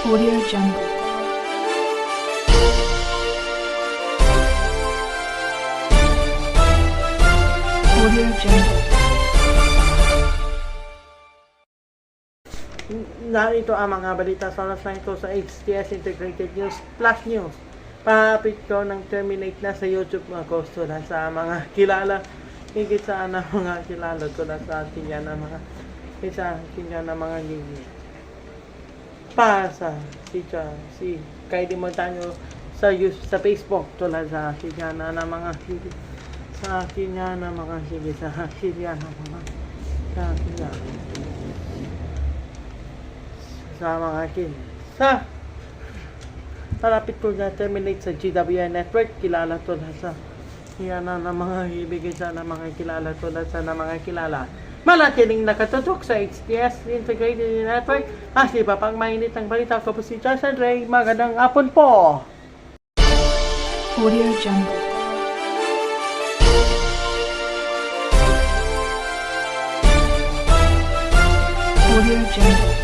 Audio Jungle. Audio Jungle. Narito ang mga balita sa oras na ito sa HTS Integrated News Plus News. Papit ko ng terminate na sa YouTube mga kustulan sa mga kilala. Higit sa mga kilala ko na sa atin yan ang mga isa yan ang mga gigi. Sa si Kylie Montano sa Facebook tulad sa akin yan na mga gigi. Sa akin yan ang mga gigi. Sa akin yan ang mga sa akin yan. Sa mga akin. Malapit ko na terminate sa GWN Network. Kilala tulad sa yan na mga ibigay sa mga kilala tulad sa mga kilala. Malatiling nakatutok sa HTS Integrated Network. Di ba pang mainit ang balita ko po si Josh Andre. Magandang hapon po. Audio Jungle. Audio Jungle.